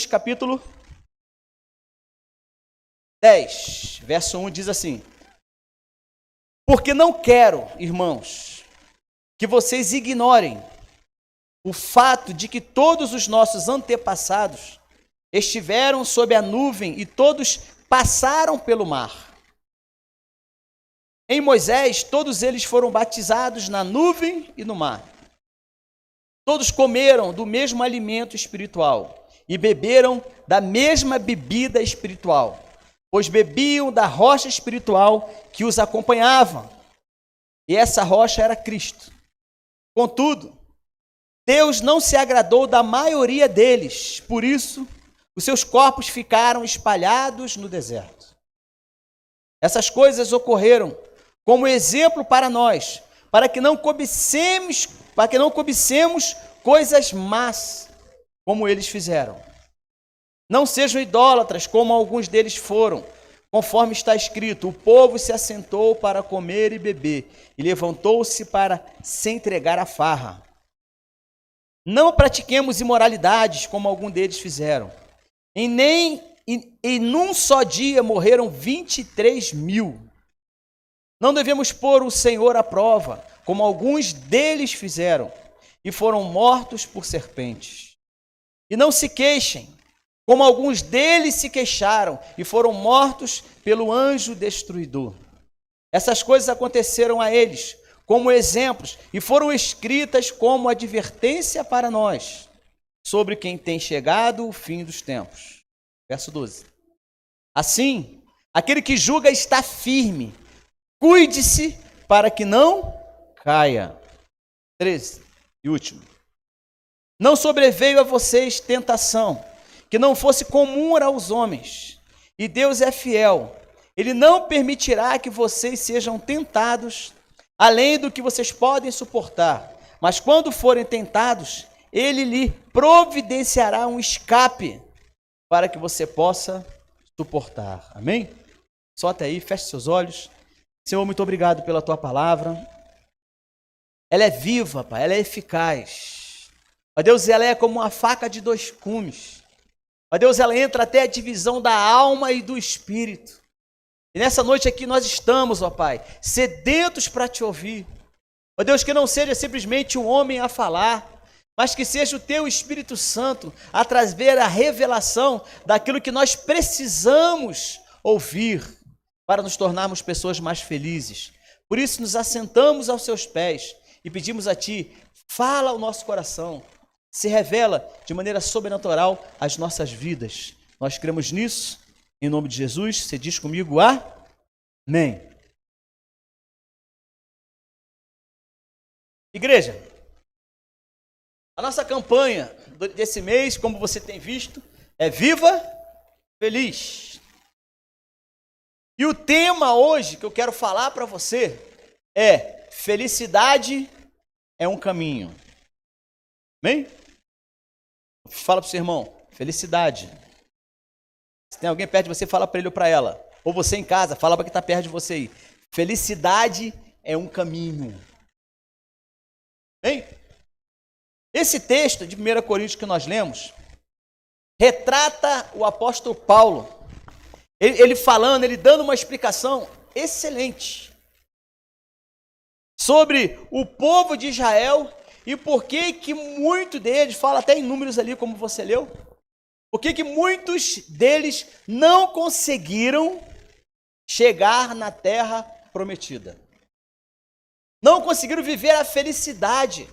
Capítulo 10, verso 1 diz assim: porque não quero, irmãos, que vocês ignorem o fato de que todos os nossos antepassados estiveram sob a nuvem e todos passaram pelo mar. Em Moisés, todos eles foram batizados na nuvem e no mar. Todos comeram do mesmo alimento espiritual e beberam da mesma bebida espiritual, pois bebiam da rocha espiritual que os acompanhava, e essa rocha era Cristo. Contudo, Deus não se agradou da maioria deles, por isso, os seus corpos ficaram espalhados no deserto. Essas coisas ocorreram como exemplo para nós, para que não cobicemos coisas más, como eles fizeram. Não sejam idólatras, como alguns deles foram, conforme está escrito: o povo se assentou para comer e beber, e levantou-se para se entregar à farra. Não pratiquemos imoralidades, como alguns deles fizeram. E num só dia morreram 23.000. Não devemos pôr o Senhor à prova, como alguns deles fizeram, e foram mortos por serpentes. E não se queixem, como alguns deles se queixaram, e foram mortos pelo anjo destruidor. Essas coisas aconteceram a eles como exemplos, e foram escritas como advertência para nós, sobre quem tem chegado o fim dos tempos. Verso 12. Assim, aquele que julga está firme, cuide-se para que não caia. 13. E último. Não sobreveio a vocês tentação que não fosse comum aos homens, e Deus é fiel. Ele não permitirá que vocês sejam tentados além do que vocês podem suportar, mas quando forem tentados, Ele lhe providenciará um escape para que você possa suportar. Amém? Só até aí, feche seus olhos. Senhor, muito obrigado pela Tua palavra. Ela é viva, Pai, ela é eficaz. Ó Deus, ela é como uma faca de dois gumes. Ó Deus, ela entra até a divisão da alma e do espírito. E nessa noite aqui nós estamos, ó Pai, sedentos para Te ouvir. Ó Deus, que não seja simplesmente um homem a falar, mas que seja o Teu Espírito Santo a trazer a revelação daquilo que nós precisamos ouvir para nos tornarmos pessoas mais felizes. Por isso nos assentamos aos Seus pés e pedimos a Ti, fala ao nosso coração, se revela de maneira sobrenatural às nossas vidas. Nós cremos nisso, em nome de Jesus. Você diz comigo, amém. Igreja, a nossa campanha desse mês, como você tem visto, é Viva Feliz. E o tema hoje que eu quero falar para você é: felicidade é um caminho. Amém? Fala para o seu irmão, felicidade. Se tem alguém perto de você, fala para ele ou para ela. Ou você em casa, fala para quem está perto de você aí. Felicidade é um caminho. Amém? Esse texto de 1 Coríntios que nós lemos retrata o apóstolo Paulo. Ele falando, ele dando uma explicação excelente sobre o povo de Israel e por que muito deles, fala até em números ali como você leu, por que muitos deles não conseguiram chegar na terra prometida. Não conseguiram viver a felicidade.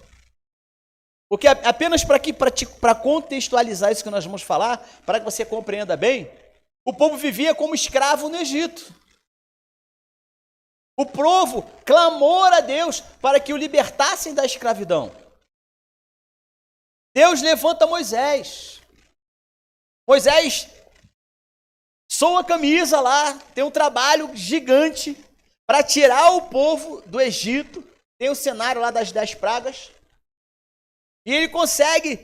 Porque apenas para contextualizar isso que nós vamos falar, para que você compreenda bem, o povo vivia como escravo no Egito. O povo clamou a Deus para que o libertassem da escravidão. Deus levanta Moisés. Moisés soa a camisa lá, tem um trabalho gigante para tirar o povo do Egito. Tem o cenário lá das 10 pragas. E ele consegue,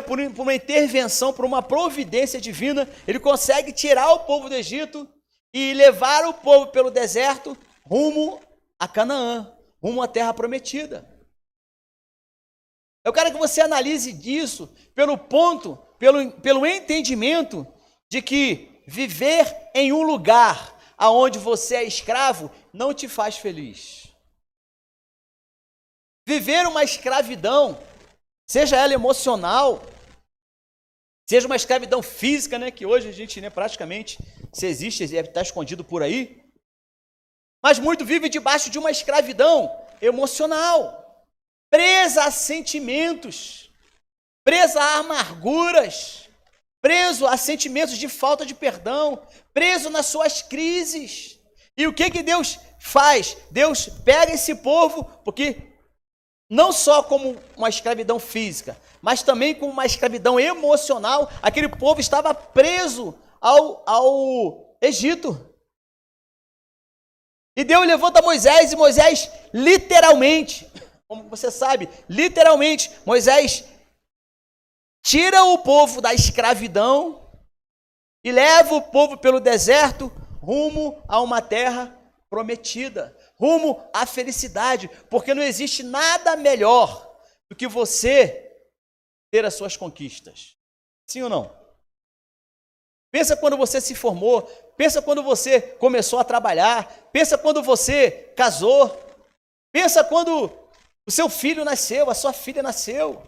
por uma intervenção, por uma providência divina, ele consegue tirar o povo do Egito e levar o povo pelo deserto rumo a Canaã, rumo à terra prometida. Eu quero que você analise disso pelo ponto pelo entendimento de que viver em um lugar aonde você é escravo não te faz feliz. Viver uma escravidão, seja ela emocional, seja uma escravidão física, né, que hoje a gente, né, praticamente, se existe, está escondido por aí, mas muito vive debaixo de uma escravidão emocional, presa a sentimentos, presa a amarguras, preso a sentimentos de falta de perdão, preso nas suas crises. E o que Deus faz? Deus pega esse povo, porque não só como uma escravidão física, mas também como uma escravidão emocional, aquele povo estava preso ao Egito. E Deus levanta Moisés, e Moisés literalmente, como você sabe, literalmente, Moisés tira o povo da escravidão e leva o povo pelo deserto rumo a uma terra prometida, rumo à felicidade, porque não existe nada melhor do que você ter as suas conquistas. Sim ou não? Pensa quando você se formou, pensa quando você começou a trabalhar, pensa quando você casou, pensa quando o seu filho nasceu, a sua filha nasceu.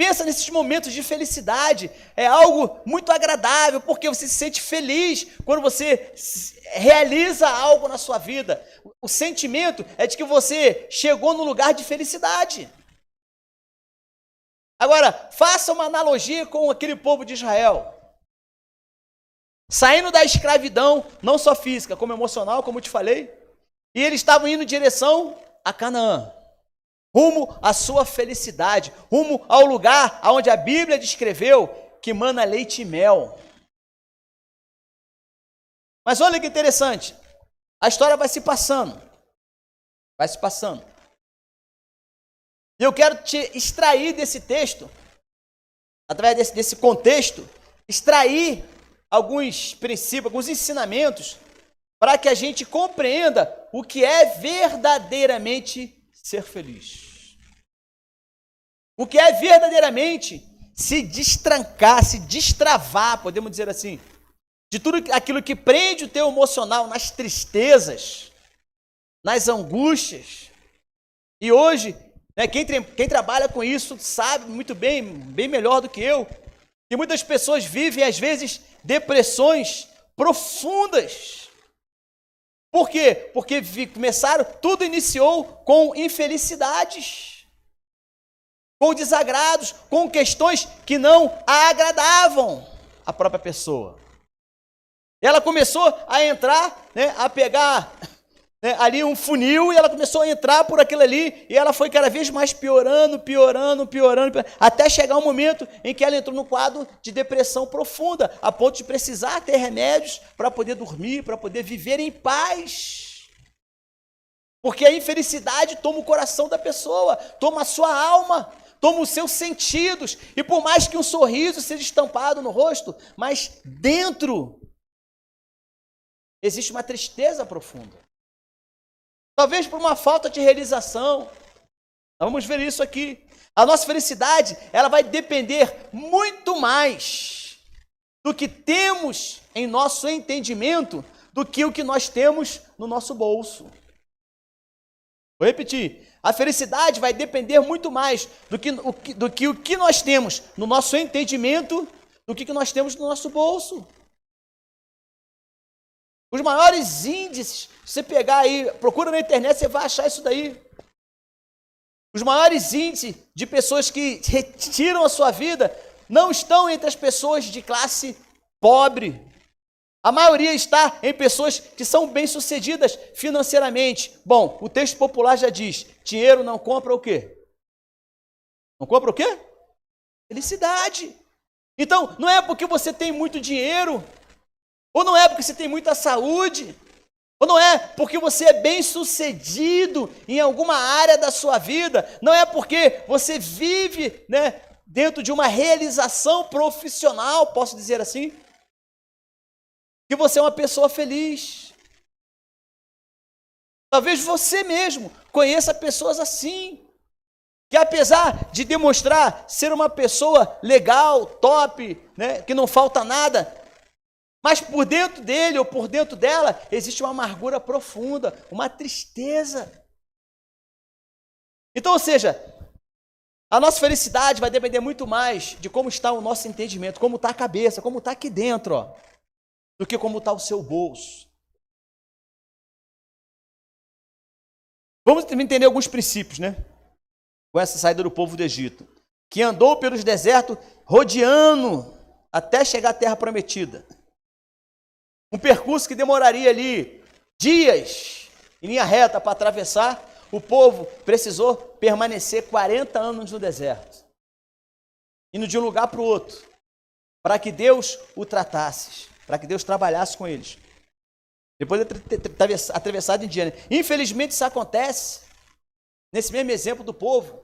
Pensa nesses momentos de felicidade, é algo muito agradável, porque você se sente feliz quando você realiza algo na sua vida. O sentimento é de que você chegou num lugar de felicidade. Agora, faça uma analogia com aquele povo de Israel. Saindo da escravidão, não só física, como emocional, como eu te falei, e eles estavam indo em direção a Canaã. Rumo à sua felicidade, rumo ao lugar onde a Bíblia descreveu que mana leite e mel. Mas olha que interessante, a história vai se passando. E eu quero te extrair desse texto, através desse contexto, extrair alguns princípios, alguns ensinamentos, para que a gente compreenda o que é verdadeiramente ser feliz. O que é verdadeiramente se destrancar, se destravar, podemos dizer assim, de tudo aquilo que prende o teu emocional nas tristezas, nas angústias. E hoje, né, quem trabalha com isso sabe muito bem, bem melhor do que eu, que muitas pessoas vivem, às vezes, depressões profundas. Por quê? Porque tudo iniciou com infelicidades, com desagrados, com questões que não agradavam a própria pessoa. Ela começou a entrar, né, a pegar, né, ali um funil, e ela começou a entrar por aquilo ali, e ela foi cada vez mais piorando, até chegar um momento em que ela entrou num quadro de depressão profunda, a ponto de precisar ter remédios para poder dormir, para poder viver em paz. Porque a infelicidade toma o coração da pessoa, toma a sua alma, toma os seus sentidos, e por mais que um sorriso seja estampado no rosto, mas dentro existe uma tristeza profunda. Talvez por uma falta de realização. Nós vamos ver isso aqui. A nossa felicidade, ela vai depender muito mais do que temos em nosso entendimento do que o que nós temos no nosso bolso. Vou repetir. A felicidade vai depender muito mais do que o que nós temos no nosso entendimento do que nós temos no nosso bolso. Os maiores índices, se você pegar aí, procura na internet, você vai achar isso daí. Os maiores índices de pessoas que retiram a sua vida não estão entre as pessoas de classe pobre. A maioria está em pessoas que são bem-sucedidas financeiramente. Bom, o texto popular já diz, dinheiro não compra o quê? Não compra o quê? Felicidade. Então, não é porque você tem muito dinheiro, ou não é porque você tem muita saúde, ou não é porque você é bem-sucedido em alguma área da sua vida, não é porque você vive, né, dentro de uma realização profissional, posso dizer assim, que você é uma pessoa feliz. Talvez você mesmo conheça pessoas assim, que apesar de demonstrar ser uma pessoa legal, top, né, que não falta nada, mas por dentro dele ou por dentro dela existe uma amargura profunda, uma tristeza. Então, ou seja, a nossa felicidade vai depender muito mais de como está o nosso entendimento, como está a cabeça, como está aqui dentro, ó, do que como está o seu bolso. Vamos entender alguns princípios, né? Com essa saída do povo do Egito, que andou pelos desertos, rodeando até chegar à terra prometida. Um percurso que demoraria ali dias em linha reta para atravessar. O povo precisou permanecer 40 anos no deserto, indo de um lugar para o outro, para que Deus o tratasse, para que Deus trabalhasse com eles. Depois de ter atravessado em dia, né? Infelizmente isso acontece nesse mesmo exemplo do povo.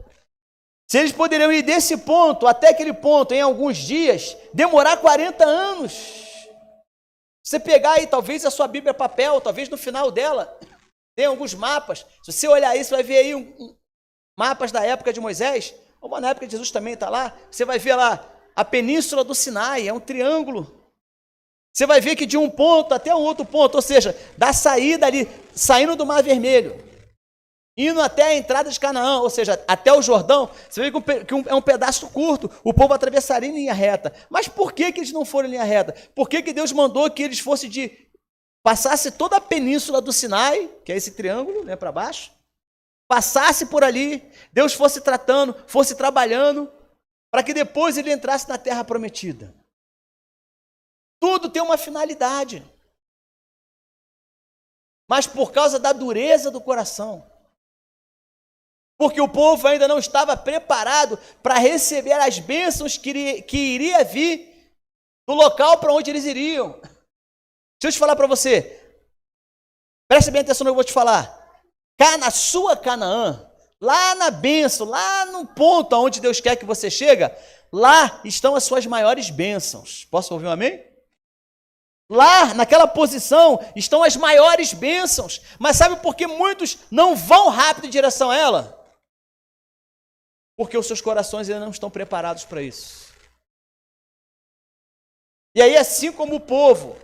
Se eles poderiam ir desse ponto até aquele ponto em alguns dias, demorar 40 anos. Você pegar aí talvez a sua Bíblia papel, talvez no final dela tem alguns mapas. Se você olhar isso, vai ver aí mapas da época de Moisés, ou na época de Jesus também está lá. Você vai ver lá a península do Sinai, é um triângulo. Você vai ver que de um ponto até um outro ponto, ou seja, da saída ali, saindo do Mar Vermelho, indo até a entrada de Canaã, ou seja, até o Jordão, você vê que é um pedaço curto, o povo atravessaria em linha reta. Mas por que eles não foram em linha reta? Por que Deus mandou que eles fossem passasse toda a península do Sinai, que é esse triângulo, né, para baixo, passasse por ali, Deus fosse tratando, fosse trabalhando, para que depois ele entrasse na terra prometida. Tudo tem uma finalidade. Mas por causa da dureza do coração, porque o povo ainda não estava preparado para receber as bênçãos que iria vir do local para onde eles iriam. Deixa eu te falar para você, preste bem atenção no que eu vou te falar. Na sua Canaã, lá na bênção, lá no ponto onde Deus quer que você chegue, lá estão as suas maiores bênçãos. Posso ouvir um amém? Lá, naquela posição, estão as maiores bênçãos. Mas sabe por que muitos não vão rápido em direção a ela? Porque os seus corações ainda não estão preparados para isso. E aí, assim como o povo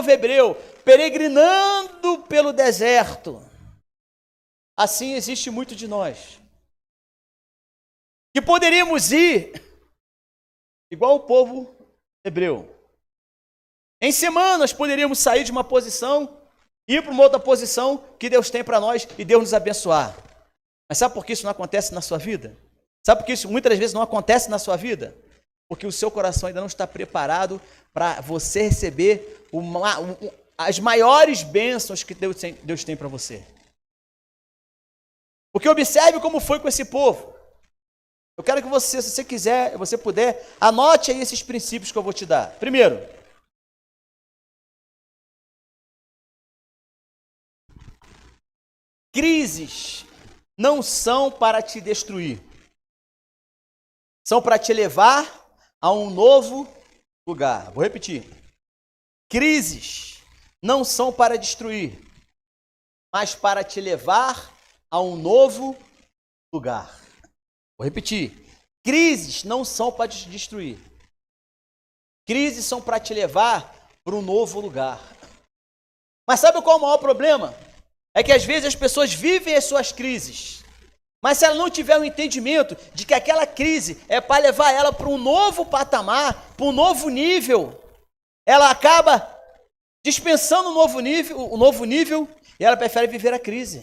hebreu, peregrinando pelo deserto, assim existe muito de nós, que poderíamos ir igual o povo hebreu. Em semanas poderíamos sair de uma posição, ir para uma outra posição que Deus tem para nós e Deus nos abençoar. Mas sabe por que isso não acontece na sua vida? Sabe por que isso muitas vezes não acontece na sua vida? Porque o seu coração ainda não está preparado para você receber as maiores bênçãos que Deus tem para você. Porque observe como foi com esse povo. Eu quero que você, se você quiser, você puder, anote aí esses princípios que eu vou te dar. Primeiro, crises não são para te destruir. São para te levar a um novo lugar. Vou repetir. Crises não são para destruir, mas para te levar a um novo lugar. Vou repetir. Crises não são para te destruir. Crises são para te levar para um novo lugar. Mas sabe qual é o maior problema? É que às vezes as pessoas vivem as suas crises, mas se ela não tiver o entendimento de que aquela crise é para levar ela para um novo patamar, para um novo nível, ela acaba dispensando o novo nível, e ela prefere viver a crise.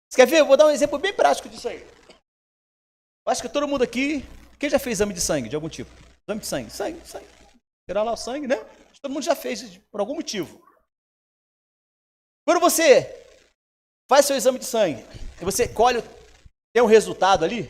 Você quer ver? Eu vou dar um exemplo bem prático disso aí. Eu acho que todo mundo aqui, quem já fez exame de sangue de algum tipo? Exame de sangue. Tirar lá o sangue, né? Todo mundo já fez por algum motivo. Quando você faz seu exame de sangue e você colhe, tem um resultado ali,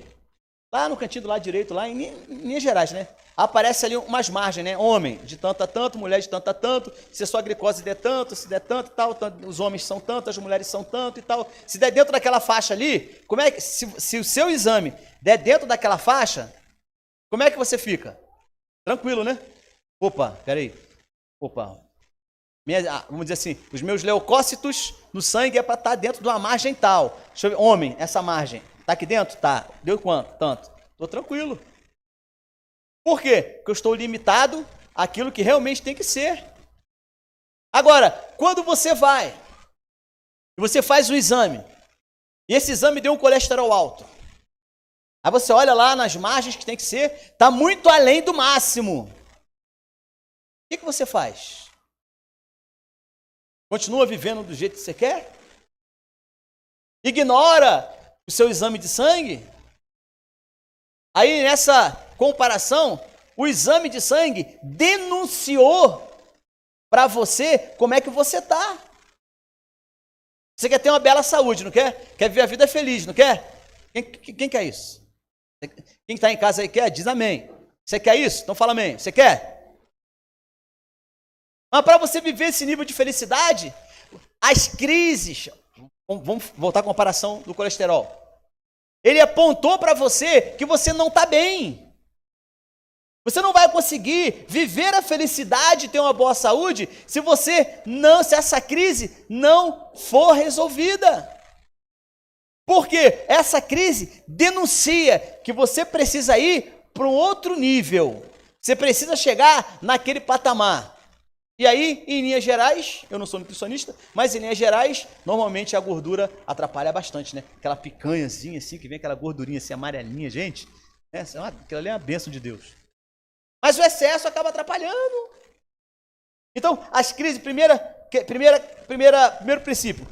lá no cantinho do lado direito, lá em Minas Gerais, né? Aparece ali umas margens, né? Homem de tanto a tanto, mulher de tanto a tanto, se a sua glicose der tanto, se der tanto e tal, os homens são tanto, as mulheres são tanto e tal. Se der dentro daquela faixa ali, como é que, se o seu exame der dentro daquela faixa, como é que você fica? Tranquilo, né? Opa, vamos dizer assim, os meus leucócitos no sangue é para estar dentro de uma margem tal. Deixa eu ver, homem, essa margem, está aqui dentro? Tá. Deu quanto? Tanto. Estou tranquilo. Por quê? Porque eu estou limitado àquilo que realmente tem que ser. Agora, quando você vai e você faz um exame, e esse exame deu um colesterol alto, aí você olha lá nas margens que tem que ser, está muito além do máximo. O que você faz? Continua vivendo do jeito que você quer? Ignora o seu exame de sangue? Aí nessa comparação, o exame de sangue denunciou para você como é que você está. Você quer ter uma bela saúde, não quer? Quer viver a vida feliz, não quer? Quem quer isso? Quem está em casa aí quer? Diz amém. Você quer isso? Então fala amém. Você quer? Mas para você viver esse nível de felicidade, as crises, vamos voltar à comparação do colesterol. Ele apontou para você que você não está bem. Você não vai conseguir viver a felicidade e ter uma boa saúde se essa crise não for resolvida. Porque essa crise denuncia que você precisa ir para um outro nível. Você precisa chegar naquele patamar. E aí, em linhas gerais, eu não sou nutricionista, mas em linhas gerais, normalmente a gordura atrapalha bastante, né? Aquela picanhazinha assim, que vem aquela gordurinha assim, amarelinha, gente. Aquilo ali é uma bênção de Deus. Mas o excesso acaba atrapalhando. Então, as crises, primeiro princípio.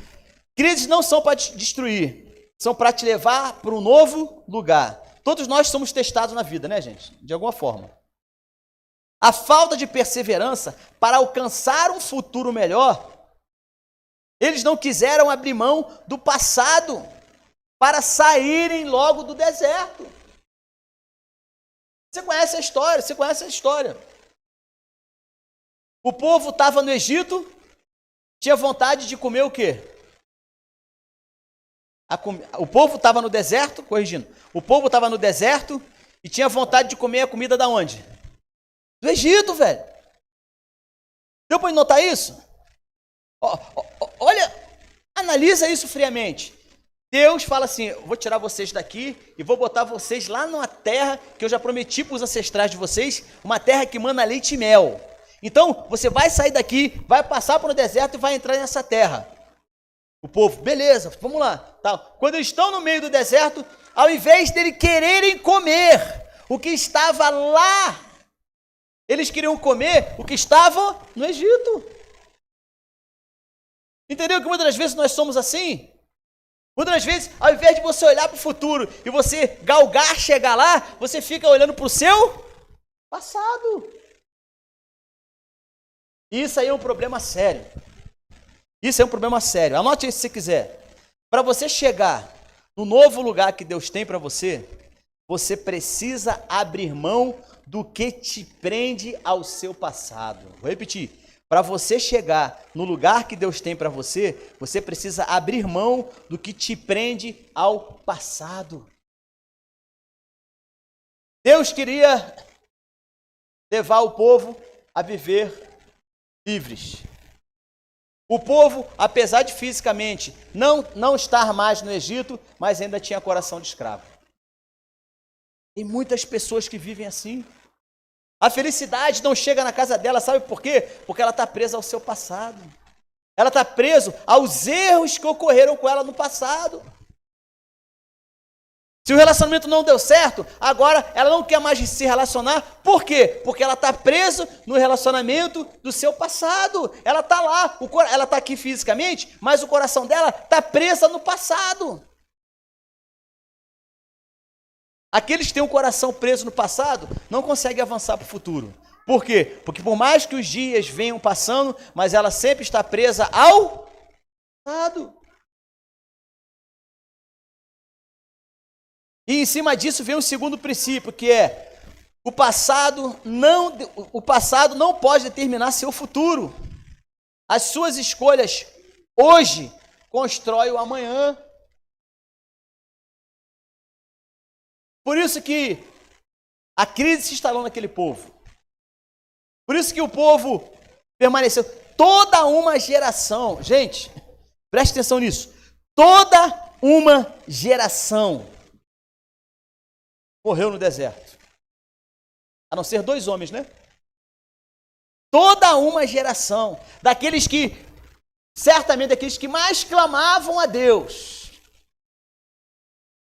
Crises não são para te destruir, são para te levar para um novo lugar. Todos nós somos testados na vida, né, gente? De alguma forma. A falta de perseverança para alcançar um futuro melhor, eles não quiseram abrir mão do passado para saírem logo do deserto. Você conhece a história. O povo estava no Egito, tinha vontade de comer o quê? O povo estava no deserto, corrigindo, o povo estava no deserto e tinha vontade de comer a comida da onde? Do Egito, velho. Deu para notar isso? Olha, analisa isso friamente. Deus fala assim, vou tirar vocês daqui e vou botar vocês lá numa terra que eu já prometi para os ancestrais de vocês, uma terra que mana leite e mel. Então, você vai sair daqui, vai passar para o deserto e vai entrar nessa terra. O povo, beleza, vamos lá. Quando eles estão no meio do deserto, ao invés dele quererem comer o que estava lá, eles queriam comer o que estava no Egito. Entendeu que muitas das vezes nós somos assim? Muitas das vezes, ao invés de você olhar para o futuro e você galgar chegar lá, você fica olhando para o seu passado. Isso aí é um problema sério. Anote isso se você quiser. Para você chegar no novo lugar que Deus tem para você, você precisa abrir mão do que te prende ao seu passado. Vou repetir. Para você chegar no lugar que Deus tem para você, você precisa abrir mão do que te prende ao passado. Deus queria levar o povo a viver livres. O povo, apesar de fisicamente não estar mais no Egito, mas ainda tinha coração de escravo. Tem muitas pessoas que vivem assim. A felicidade não chega na casa dela, sabe por quê? Porque ela está presa ao seu passado. Ela está presa aos erros que ocorreram com ela no passado. Se o relacionamento não deu certo, agora ela não quer mais se relacionar. Por quê? Porque ela está presa no relacionamento do seu passado. Ela está lá, ela está aqui fisicamente, mas o coração dela está presa no passado. Aqueles que têm o coração preso no passado não conseguem avançar para o futuro. Por quê? Porque por mais que os dias venham passando, mas ela sempre está presa ao passado. E em cima disso vem o segundo princípio, que é o passado não pode determinar seu futuro. As suas escolhas hoje constroem o amanhã. Por isso que a crise se instalou naquele povo. Por isso que o povo permaneceu. toda uma geração, gente, preste atenção nisso, toda uma geração morreu no deserto. A não ser 2 homens, né? Toda uma geração, daqueles que, certamente daqueles que mais clamavam a Deus,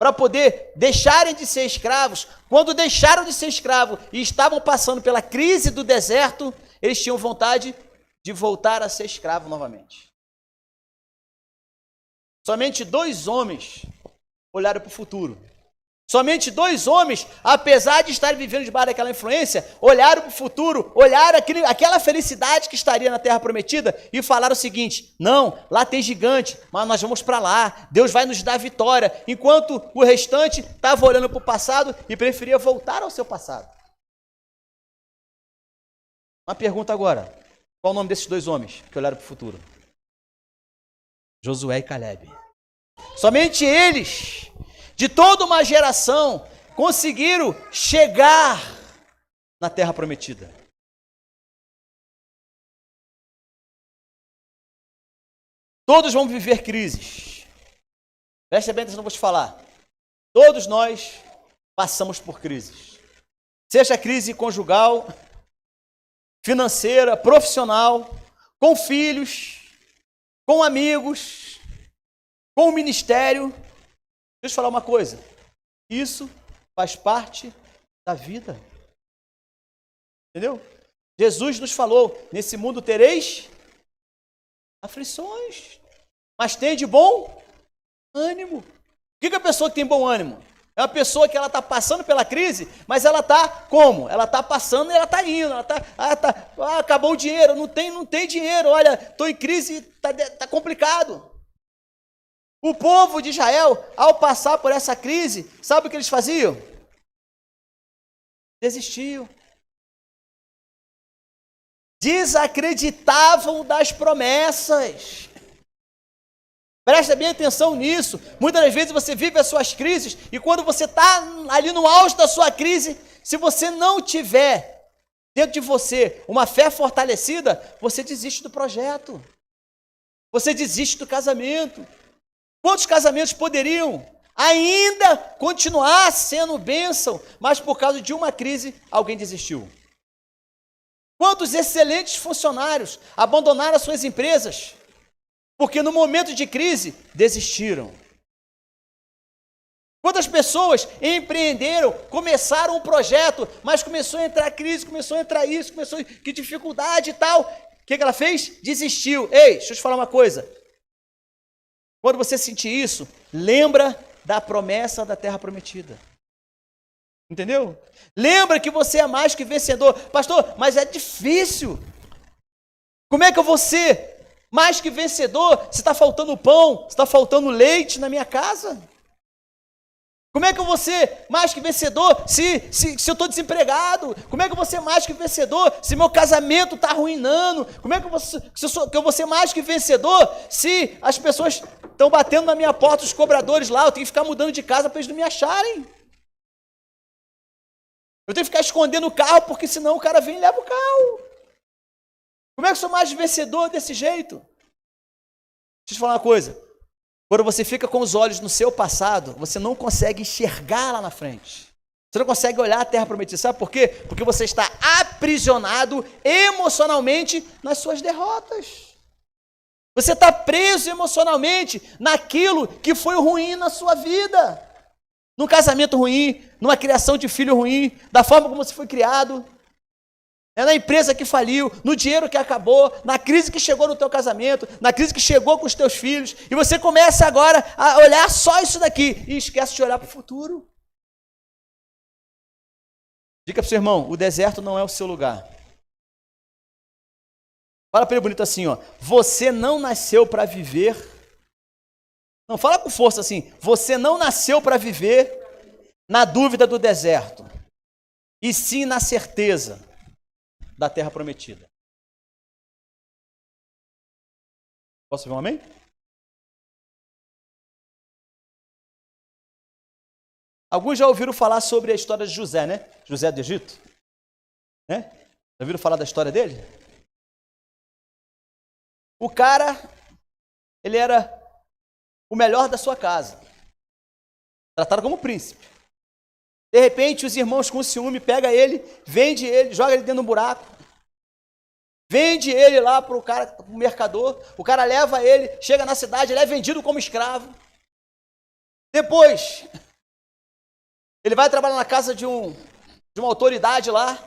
para poder deixarem de ser escravos. Quando deixaram de ser escravos e estavam passando pela crise do deserto, eles tinham vontade de voltar a ser escravo novamente. Somente 2 homens olharam para o futuro. Somente 2 homens, apesar de estarem vivendo debaixo daquela influência, olharam para o futuro, olharam aquela felicidade que estaria na terra prometida e falaram o seguinte: não, lá tem gigante, mas nós vamos para lá, Deus vai nos dar vitória, enquanto o restante estava olhando para o passado e preferia voltar ao seu passado. Uma pergunta agora, qual o nome desses 2 homens que olharam para o futuro? Josué e Calebe. Somente eles, de toda uma geração, conseguiram chegar na terra prometida. Todos vão viver crises. Presta bem atenção no que eu vou te falar. Todos nós passamos por crises. Seja crise conjugal, financeira, profissional, com filhos, com amigos, com o ministério. Deixa eu falar uma coisa, isso faz parte da vida, entendeu? Jesus nos falou, nesse mundo tereis aflições, mas tende bom ânimo. O que é a pessoa que tem bom ânimo? É uma pessoa que ela está passando pela crise, mas ela está como? Ela está passando e ela está indo, acabou o dinheiro, não tem dinheiro, olha, estou em crise, está complicado. O povo de Israel, ao passar por essa crise, sabe o que eles faziam? Desistiam. Desacreditavam das promessas. Presta bem atenção nisso. Muitas das vezes você vive as suas crises e quando você está ali no auge da sua crise, se você não tiver dentro de você uma fé fortalecida, você desiste do projeto. Você desiste do casamento. Quantos casamentos poderiam ainda continuar sendo bênção, mas por causa de uma crise, alguém desistiu? Quantos excelentes funcionários abandonaram as suas empresas, porque no momento de crise, desistiram? Quantas pessoas empreenderam, começaram um projeto, mas começou a entrar crise, começou a entrar isso, que dificuldade e tal. O que ela fez? Desistiu. Ei, deixa eu te falar uma coisa. Quando você sentir isso, lembra da promessa da terra prometida. Entendeu? Lembra que você é mais que vencedor. Pastor, mas é difícil. Como é que eu vou ser mais que vencedor se está faltando pão, se está faltando leite na minha casa? Como é que eu vou ser mais que vencedor se eu estou desempregado? Como é que eu vou ser mais que vencedor se meu casamento está arruinando? Como é que eu vou ser mais que vencedor se as pessoas estão batendo na minha porta, os cobradores lá, eu tenho que ficar mudando de casa para eles não me acharem? Eu tenho que ficar escondendo o carro porque senão o cara vem e leva o carro. Como é que eu sou mais vencedor desse jeito? Deixa eu te falar uma coisa. Quando você fica com os olhos no seu passado, você não consegue enxergar lá na frente. Você não consegue olhar a terra prometida. Sabe por quê? Porque você está aprisionado emocionalmente nas suas derrotas. Você está preso emocionalmente naquilo que foi ruim na sua vida. Num casamento ruim, numa criação de filho ruim, da forma como você foi criado. Na empresa que faliu, no dinheiro que acabou, na crise que chegou no teu casamento, na crise que chegou com os teus filhos, e você começa agora a olhar só isso daqui e esquece de olhar para o futuro. Diga para o seu irmão, o deserto não é o seu lugar. Fala para ele bonito assim, ó, você não nasceu para viver. Não, fala com força assim, você não nasceu para viver na dúvida do deserto, e sim na certeza da terra prometida. Posso ouvir um amém? Alguns já ouviram falar sobre a história de José, né? José do Egito, né? Já ouviram falar da história dele? O cara, ele era o melhor da sua casa, tratado como príncipe. De repente, os irmãos com ciúme pegam ele, vende ele, joga ele dentro de um buraco, vende ele lá para o cara, pro mercador, o cara leva ele, chega na cidade, ele é vendido como escravo. Depois, ele vai trabalhar na casa de uma autoridade lá,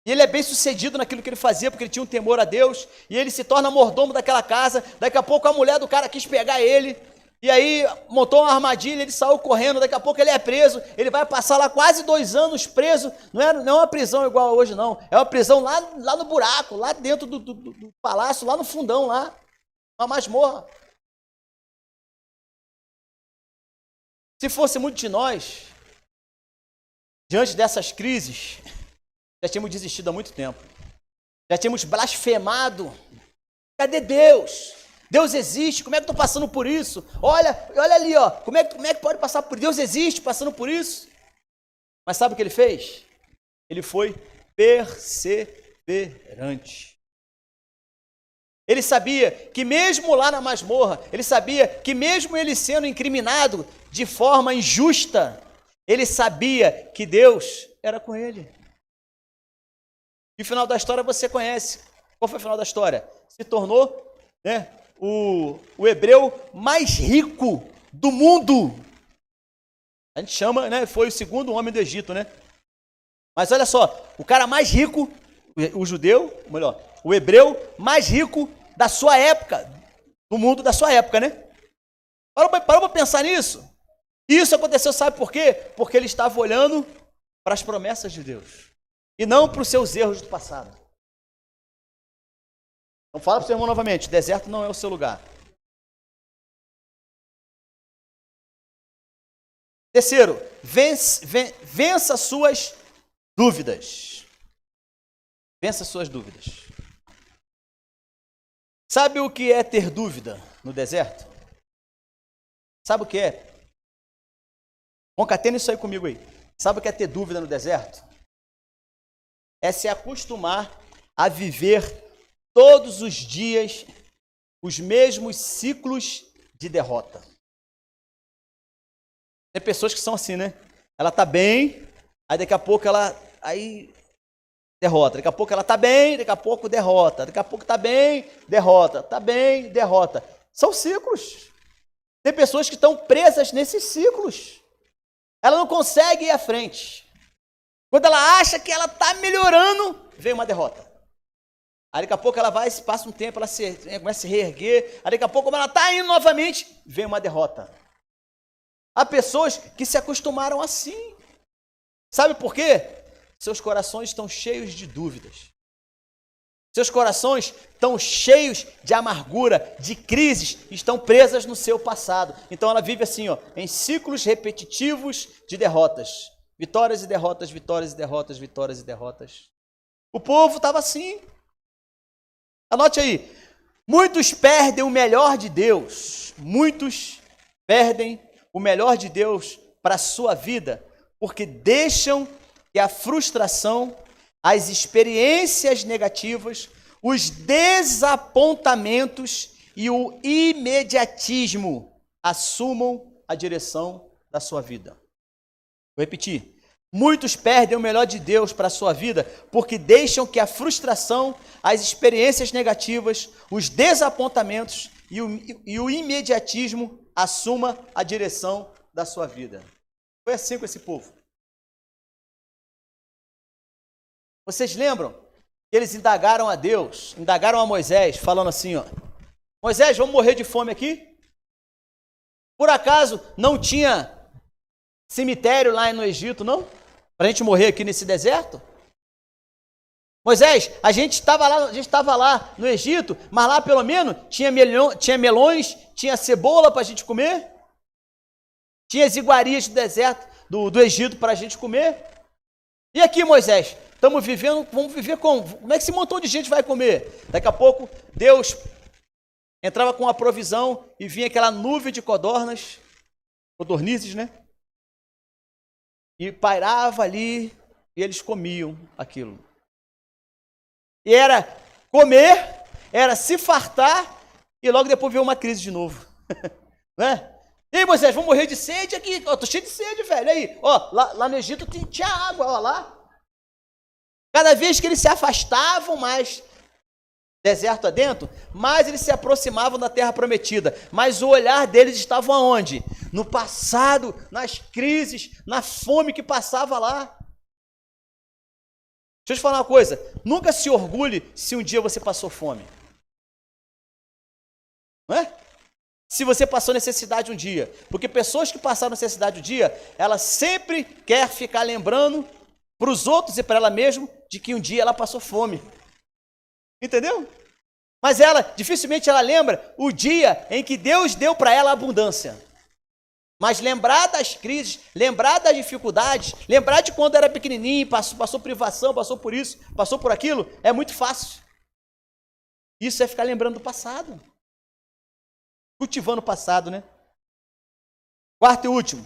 e ele é bem sucedido naquilo que ele fazia, porque ele tinha um temor a Deus, e ele se torna mordomo daquela casa. Daqui a pouco a mulher do cara quis pegar ele, e aí montou uma armadilha, ele saiu correndo, daqui a pouco ele é preso, ele vai passar lá quase 2 anos preso. Não é uma prisão igual a hoje, não, é uma prisão lá no buraco, lá dentro do palácio, lá no fundão, lá, uma masmorra. Se fosse muito de nós, diante dessas crises, já tínhamos desistido há muito tempo. Já tínhamos blasfemado. Cadê Deus? Deus existe, como é que eu estou passando por isso? Olha ali, ó, como é que pode passar por Deus existe passando por isso? Mas sabe o que ele fez? Ele foi perseverante. Ele sabia que mesmo lá na masmorra, ele sabia que mesmo ele sendo incriminado de forma injusta, ele sabia que Deus era com ele. E o final da história você conhece. Qual foi o final da história? Se tornou, né, o hebreu mais rico do mundo. A gente chama, né, foi o segundo homem do Egito, né? Mas olha só, o cara mais rico, o judeu, melhor, o hebreu mais rico da sua época, do mundo da sua época, né? Parou para pensar nisso? Isso aconteceu, sabe por quê? Porque ele estava olhando para as promessas de Deus e não para os seus erros do passado. Então fala para o seu irmão novamente, deserto não é o seu lugar. Terceiro, vença suas dúvidas. Vença suas dúvidas. Sabe o que é ter dúvida no deserto? Sabe o que é? Concatena isso aí comigo aí. Sabe o que é ter dúvida no deserto? É se acostumar a viver todos os dias os mesmos ciclos de derrota. Tem pessoas que são assim, né? Ela tá bem, aí daqui a pouco ela derrota. Daqui a pouco ela tá bem, daqui a pouco derrota. Daqui a pouco tá bem, derrota. Tá bem, derrota. São ciclos. Tem pessoas que estão presas nesses ciclos. Ela não consegue ir à frente. Quando ela acha que ela está melhorando, vem uma derrota. Aí daqui a pouco ela vai, passa um tempo, ela começa a se reerguer. Aí daqui a pouco, como ela está indo novamente, vem uma derrota. Há pessoas que se acostumaram assim. Sabe por quê? Seus corações estão cheios de dúvidas. Seus corações estão cheios de amargura, de crises, estão presas no seu passado. Então ela vive assim, ó, em ciclos repetitivos de derrotas. Vitórias e derrotas, vitórias e derrotas, vitórias e derrotas. O povo estava assim. Anote aí. Muitos perdem o melhor de Deus. Muitos perdem o melhor de Deus para a sua vida, porque deixam que a frustração, as experiências negativas, os desapontamentos e o imediatismo assumam a direção da sua vida. Vou repetir. Muitos perdem o melhor de Deus para a sua vida porque deixam que a frustração, as experiências negativas, os desapontamentos e o imediatismo assuma a direção da sua vida. Foi assim com esse povo. Vocês lembram que eles indagaram a Deus, indagaram a Moisés, falando assim, ó, Moisés, vamos morrer de fome aqui? Por acaso não tinha cemitério lá no Egito, não? Para a gente morrer aqui nesse deserto? Moisés, a gente estava lá no Egito, mas lá pelo menos tinha melões, tinha cebola para a gente comer, tinha as iguarias do deserto, do Egito para a gente comer. E aqui, Moisés, estamos vivendo, vamos viver como é que esse montão de gente vai comer? Daqui a pouco, Deus entrava com a provisão e vinha aquela nuvem de codornizes, né? E pairava ali e eles comiam aquilo. E era comer, era se fartar e logo depois veio uma crise de novo. Né? E aí, Moisés, vamos morrer de sede aqui. Ó, tô cheio de sede, velho. Aí, ó, lá no Egito tinha água, ó lá. Cada vez que eles se afastavam mais, deserto adentro, mais eles se aproximavam da terra prometida. Mas o olhar deles estava aonde? No passado, nas crises, na fome que passava lá. Deixa eu te falar uma coisa. Nunca se orgulhe se um dia você passou fome. Não é? Se você passou necessidade um dia. Porque pessoas que passaram necessidade um dia, ela sempre quer ficar lembrando para os outros e para ela mesma de que um dia ela passou fome. Entendeu? Mas ela, dificilmente ela lembra o dia em que Deus deu para ela abundância. Mas lembrar das crises, lembrar das dificuldades, lembrar de quando era pequenininho, passou privação, passou por isso, passou por aquilo, é muito fácil. Isso é ficar lembrando do passado. Cultivando o passado, né? Quarto e último.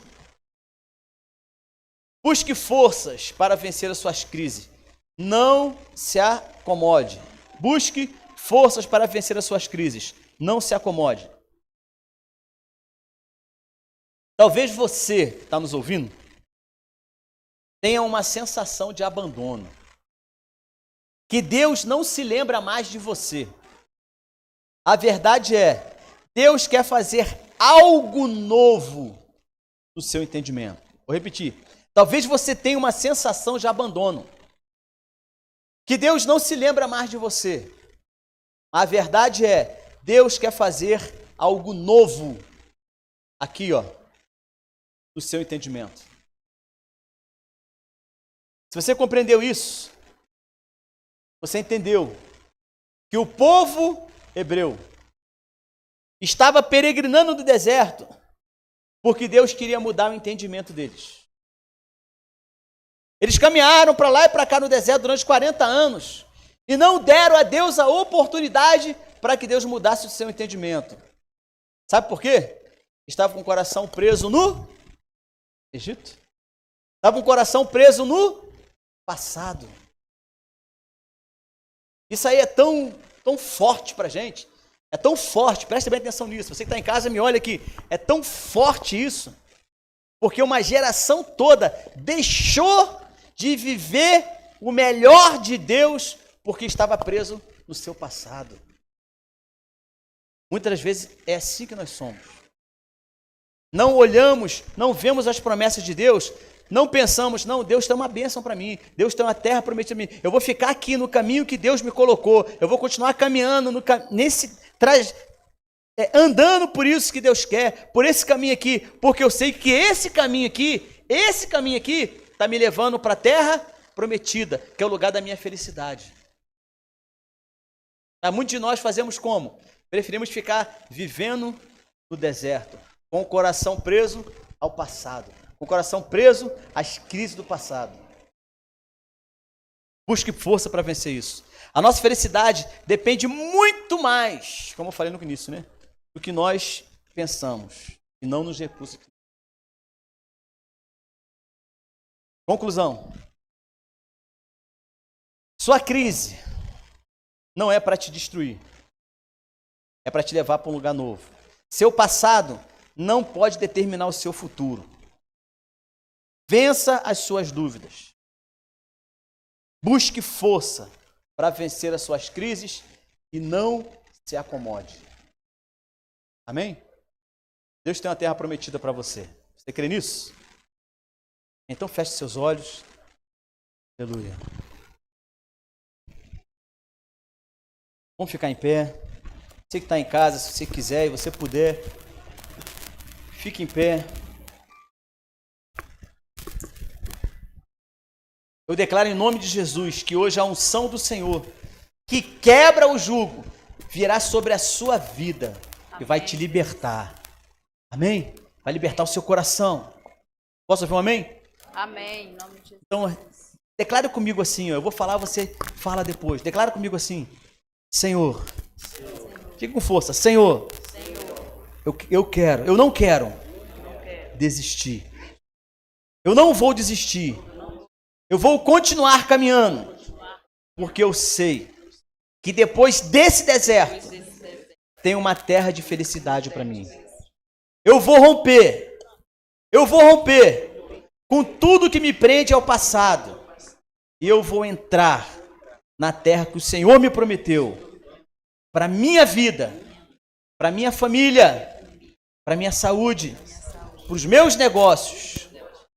Busque forças para vencer as suas crises. Não se acomode. Busque forças para vencer as suas crises. Não se acomode. Talvez você, que está nos ouvindo, tenha uma sensação de abandono. Que Deus não se lembra mais de você. A verdade é, Deus quer fazer algo novo no seu entendimento. Vou repetir. Talvez você tenha uma sensação de abandono. Que Deus não se lembra mais de você. A verdade é, Deus quer fazer algo novo aqui, ó, no seu entendimento. Se você compreendeu isso, você entendeu que o povo hebreu estava peregrinando no deserto porque Deus queria mudar o entendimento deles. Eles caminharam para lá e para cá no deserto durante 40 anos e não deram a Deus a oportunidade para que Deus mudasse o seu entendimento. Sabe por quê? Estavam com o coração preso no Egito. Estavam com o coração preso no passado. Isso aí é tão forte para a gente. É tão forte, preste bem atenção nisso. Você que está em casa, me olha aqui. É tão forte isso, porque uma geração toda deixou de viver o melhor de Deus porque estava preso no seu passado. Muitas das vezes é assim que nós somos. Não olhamos, não vemos as promessas de Deus, não pensamos, não, Deus tem uma bênção para mim, Deus tem uma terra prometida para mim, eu vou ficar aqui no caminho que Deus me colocou, eu vou continuar caminhando andando por isso que Deus quer, por esse caminho aqui, porque eu sei que esse caminho aqui está me levando para a terra prometida, que é o lugar da minha felicidade. Muitos de nós fazemos como? Preferimos ficar vivendo no deserto, com o coração preso ao passado, com o coração preso às crises do passado. Busque força para vencer isso. A nossa felicidade depende muito mais, como eu falei no início, né, do que nós pensamos e não nos recursos. Conclusão. Sua crise não é para te destruir, é para te levar para um lugar novo. Seu passado não pode determinar o seu futuro. Vença as suas dúvidas. Busque força para vencer as suas crises e não se acomode. Amém? Deus tem uma terra prometida para você. Você crê nisso? Então feche seus olhos. Aleluia. Vamos ficar em pé. Você que está em casa, se você quiser e você puder, fique em pé. Eu declaro em nome de Jesus que hoje a unção do Senhor, que quebra o jugo, virá sobre a sua vida. Amém. E vai te libertar. Amém? Vai libertar o seu coração. Posso ouvir um amém? Amém. Em nome de Jesus. Então, declare comigo assim, ó, eu vou falar, você fala depois. Declare comigo assim: Senhor, diga com força, Senhor, eu não quero desistir. Eu não vou desistir. Eu vou continuar caminhando, porque eu sei que depois desse deserto tem uma terra de felicidade para mim. Eu vou romper com tudo que me prende ao passado e eu vou entrar na terra que o Senhor me prometeu para minha vida, para minha família, para minha saúde, para os meus negócios,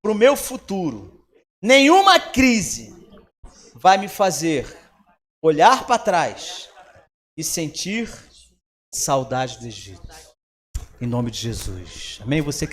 para o meu futuro. Nenhuma crise vai me fazer olhar para trás e sentir saudade do Egito. Em nome de Jesus. Amém? Você